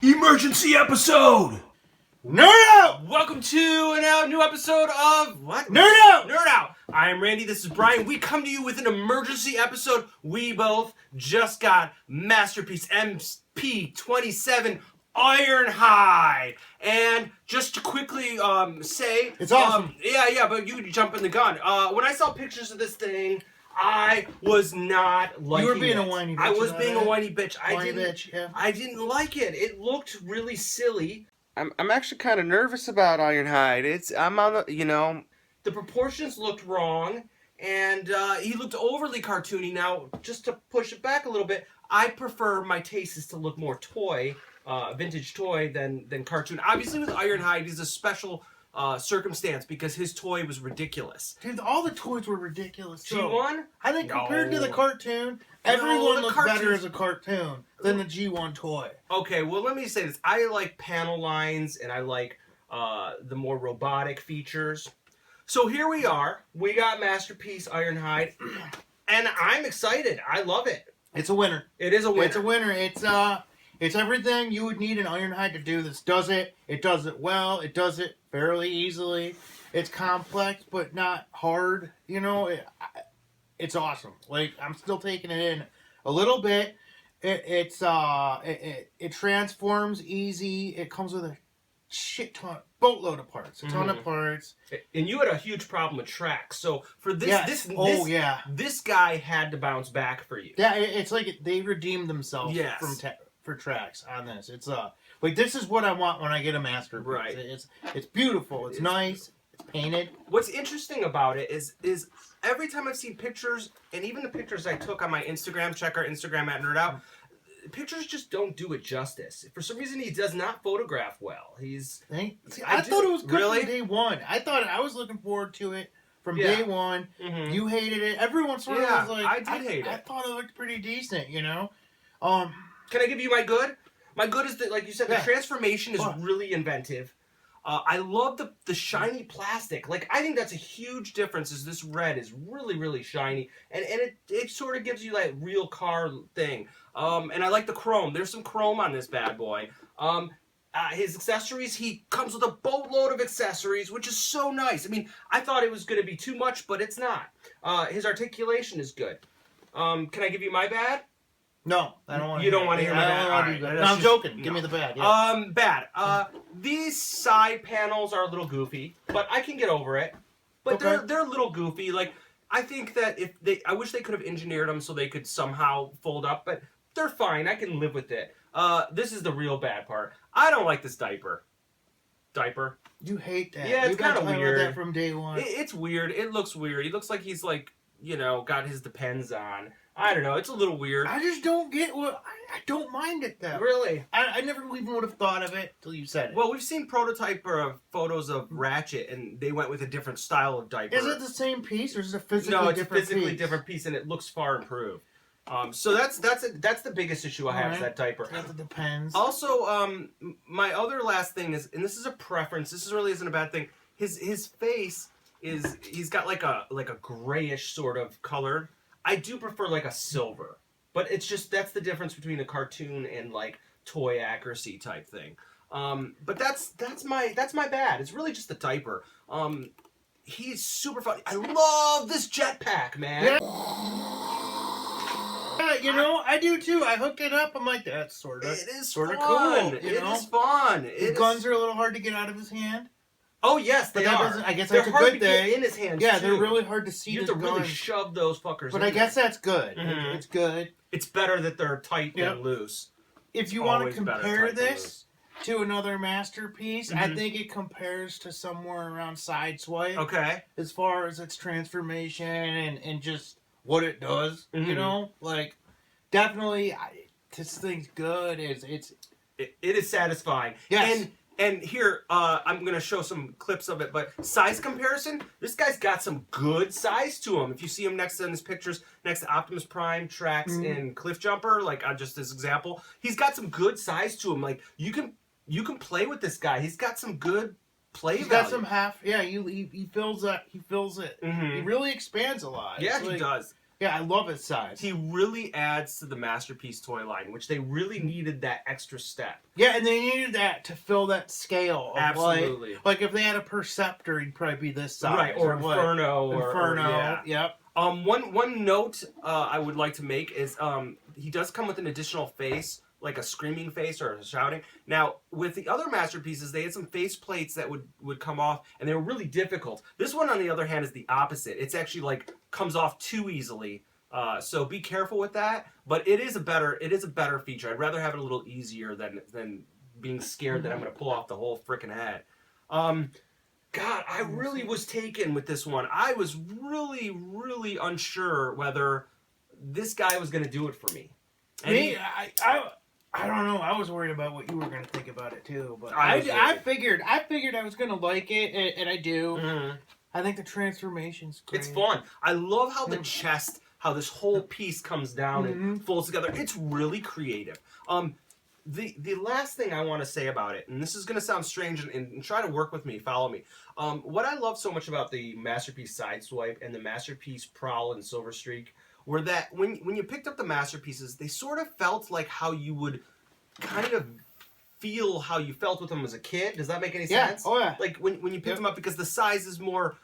Emergency episode! Nerd Out! Welcome to a new episode of what? Nerd Out! Nerd Out! I am Randy, this is Brian. We come to you with an emergency episode. We both just got Masterpiece MP-27 Ironhide. And just to quickly say... It's awesome. Yeah, but you jump in the gun. When I saw pictures of this thing, I was not liking it. You were being a whiny bitch. I was being a whiny bitch. Yeah. I didn't like it. It looked really silly. I'm actually kind of nervous about Ironhide. I'm on the, The proportions looked wrong, and he looked overly cartoony. Now, just to push it back a little bit, I prefer my tastes to look more toy, vintage toy, than cartoon. Obviously, with Ironhide, he's a special circumstance because his toy was ridiculous. Dude, all the toys were ridiculous. G1? I think compared to the cartoon, everyone looks better as a cartoon than the G1 toy. Okay, well, let me say this. I like panel lines, and I like the more robotic features. So here we are. We got Masterpiece Ironhide, and I'm excited. I love it. It's a winner. It is a winner. It's a winner. It's everything you would need an Ironhide to do. This does it. It does it well. It does it fairly easily. It's complex, but not hard. It's awesome. Like, I'm still taking it in a little bit. It transforms easy. It comes with a boatload of parts. A ton of parts. And you had a huge problem with tracks. So for this guy had to bounce back for you. Yeah, it's like they redeemed themselves for tracks on this. It's like, this is what I want when I get a Masterpiece. Right. It's beautiful. It's nice. It's painted. What's interesting about it is every time I've seen pictures, and even the pictures I took on my Instagram, check our Instagram at NERDOUT, pictures just don't do it justice. For some reason, he does not photograph well. I thought it was good really? from day one. I was looking forward to it from day one. Mm-hmm. You hated it. Everyone sort of was like, I did hate it. I thought it looked pretty decent, Can I give you my good? My good is that, like you said, the transformation is really inventive. I love the shiny plastic. Like, I think that's a huge difference. Is this red is really, really shiny, and it sort of gives you like real car thing. And I like the chrome. There's some chrome on this bad boy. His accessories, he comes with a boatload of accessories, which is so nice. I mean, I thought it was going to be too much, but it's not. His articulation is good. Can I give you my bad? No, I don't want to. You don't want to hear my bad? Right, no, I'm joking. Give me the bad. Yeah. Bad. These side panels are a little goofy, but I can get over it. But they're a little goofy. Like, I think that I wish they could have engineered them so they could somehow fold up, but they're fine. I can live with it. This is the real bad part. I don't like this diaper. You hate that. Yeah, it's kind of weird. That from day one. It's weird. It looks weird. He looks like he's like, got his Depends on. I don't know. It's a little weird. I just don't get what... I don't mind it, though. Really? I never even would have thought of it till you said it. Well, we've seen prototype photos of Ratchet, and they went with a different style of diaper. Is it the same piece, or is it a physically different piece? No, it's a physically different piece, and it looks far improved. So that's the biggest issue I have is that diaper. It depends. Also, my other last thing is, and this is a preference. This really isn't a bad thing. His face he's got like a grayish sort of color. I do prefer like a silver, but it's just that's the difference between a cartoon and like toy accuracy type thing. But that's my bad. It's really just the diaper. He's super fun. I love this jetpack, man. Yeah. I do too. I hooked it up. I'm like, that's sort of cool. It is fun. His guns are a little hard to get out of his hand. Oh yes, they are. I guess they're that's a hard good to thing. get in his hands. Yeah, too. they're really hard to see. You have to really shove those fuckers. But I guess that's good. Mm-hmm. It's good. It's better that they're tight than loose. If you want to compare this to another Masterpiece, I think it compares to somewhere around Sideswipe. Okay. As far as its transformation and just what it does, like definitely, this thing's good. It is satisfying. Yes. And here, I'm going to show some clips of it, but size comparison, this guy's got some good size to him. If you see him next to in his pictures, next to Optimus Prime, Trax, and Cliff Jumper, like just this example, he's got some good size to him. Like, you can play with this guy. He's got some good play value. He's got some he fills it. He fills it. Mm-hmm. He really expands a lot. Yeah, he does. Yeah, I love his size. He really adds to the Masterpiece toy line, which they really needed that extra step. Yeah, and they needed that to fill that scale. Of Absolutely. Like if they had a Perceptor, he'd probably be this size. Right, or Inferno. Inferno, yeah. Yep. One note I would like to make is he does come with an additional face, like a screaming face or a shouting. Now, with the other Masterpieces, they had some face plates that would come off, and they were really difficult. This one, on the other hand, is the opposite. It's actually like comes off too easily. So be careful with that. But it is a better feature. I'd rather have it a little easier than being scared that I'm going to pull off the whole freaking head. God, I really was taken with this one. I was really, really unsure whether this guy was going to do it for me. And I don't know. I was worried about what you were going to think about it too, but I figured I was going to like it, and I do. Mm-hmm. I think the transformation's great. It's fun. I love how the chest, how this whole piece comes down and folds together. It's really creative. The last thing I want to say about it, and this is going to sound strange, and try to work with me, follow me. What I love so much about the Masterpiece Sideswipe and the Masterpiece Prowl and Silver Streak were that when you picked up the Masterpieces, they sort of felt like how you would kind of feel how you felt with them as a kid. Does that make any sense? Oh yeah. Like when you pick them up, because the size is more,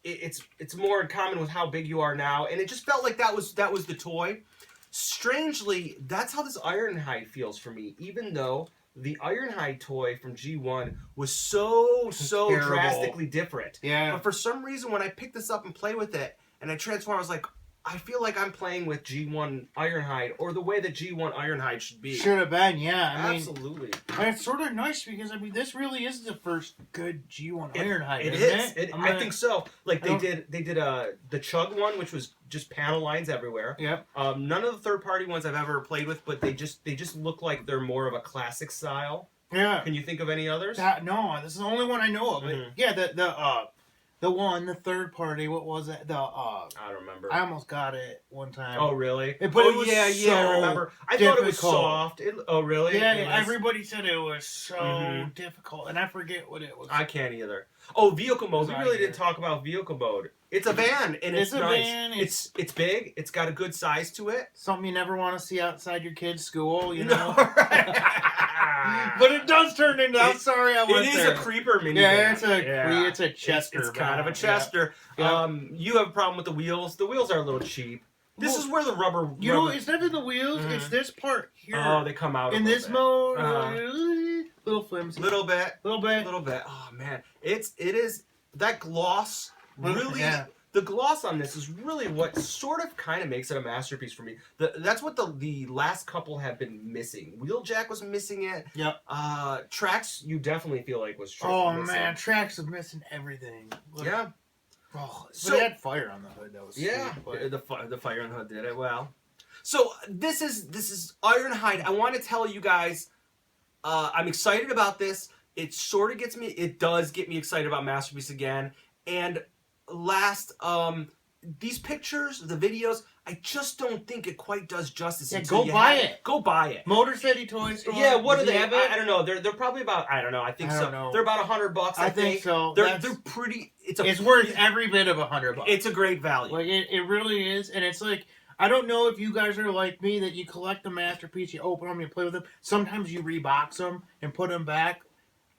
it's more in common with how big you are now, and it just felt like that was the toy. Strangely, that's how this Ironhide feels for me, even though the Ironhide toy from G1 was so Terrible. drastically different. Yeah. But for some reason, when I picked this up and play with it, and I transformed, I was like, I feel like I'm playing with G1 Ironhide, or the way that G1 Ironhide should be. Should have been, yeah. I mean, absolutely. And it's sort of nice because this really is the first good G1 Ironhide. It isn't is. it? I think so. Like they did the Chug one, which was just panel lines everywhere. Yep. None of the third-party ones I've ever played with, but they just look like they're more of a classic style. Yeah. Can you think of any others? No, this is the only one I know of. Mm-hmm. Yeah, the third party. What was it? I don't remember. I almost got it one time. Oh really? But it was I remember. I thought it was soft. Oh really? Yeah, It was? everybody said it was so difficult, and I forget what it was. I can't either. Oh, vehicle mode. We really either. didn't talk about vehicle mode. It's a van, and it's a nice. van. It's big. It's got a good size to it. Something you never want to see outside your kid's school, you know. No, right? But it does turn into. I'm sorry, I went It is there. a creeper minivan. Yeah, it's a Chester. It's kind of a van. Chester. Yeah. You have a problem with the wheels. The wheels are a little cheap. This is where the rubber. You know, it's not in the wheels. It's this part here. Oh, they come out in this bit. mode. Little flimsy. Little bit. Little bit. Little bit. Oh man, it is that gloss. Really, Yeah. The gloss on this is really what sort of kind of makes it a masterpiece for me. That's what the last couple have been missing. Wheeljack was missing it. Yep. Tracks, you definitely feel like was missing. Man, Tracks is missing everything. Look. Yeah. Oh, So- but it had fire on the hood. That was Yeah, sweet, but- the fire and hood did it well. So this is Ironhide. I want to tell you guys, I'm excited about this. It sort of gets me. It does get me excited about Masterpiece again. And last, these pictures, the videos, I just don't think it quite does justice. Yeah, until go you buy have it. Go buy it. Motor City Toy Store. Yeah, what Does are he they? have it? I don't know. They're probably about. I don't know. I think I so. don't know. They're about $100. I think so. They're pretty. It's worth every bit of $100. It's a great value. Like it really is, and it's like I don't know if you guys are like me that you collect the Masterpiece, you open them, you play with them. Sometimes you rebox them and put them back.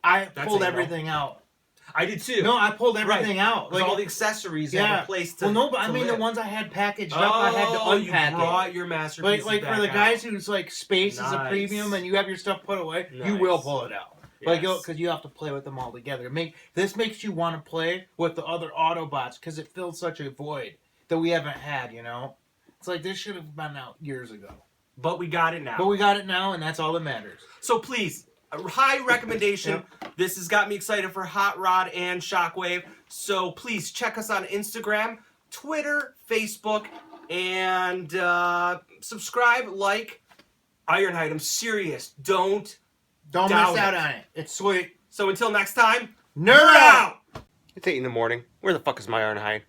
I pulled everything out. I did too. No, I pulled everything out. Like all the accessories have a place to. Well, no, but I mean live. the ones I had packaged up, I had to unpack you brought your Masterpieces Like back for the out. guys who's like space is a Nice. premium and you have your stuff put away, you Nice. will pull it out. Yes. Because you have to play with them all together. This makes you want to play with the other Autobots because it fills such a void that we haven't had. You know, it's like this should have been out years ago. But we got it now. But we got it now, and that's all that matters. So please, a high recommendation. Yep. This has got me excited for Hot Rod and Shockwave. So please check us on Instagram, Twitter, Facebook, and subscribe, like, Ironhide. I'm serious. Don't Don't doubt miss out it. on it. It's sweet. So until next time, Nerd out! It's 8 in the morning. Where the fuck is my Ironhide?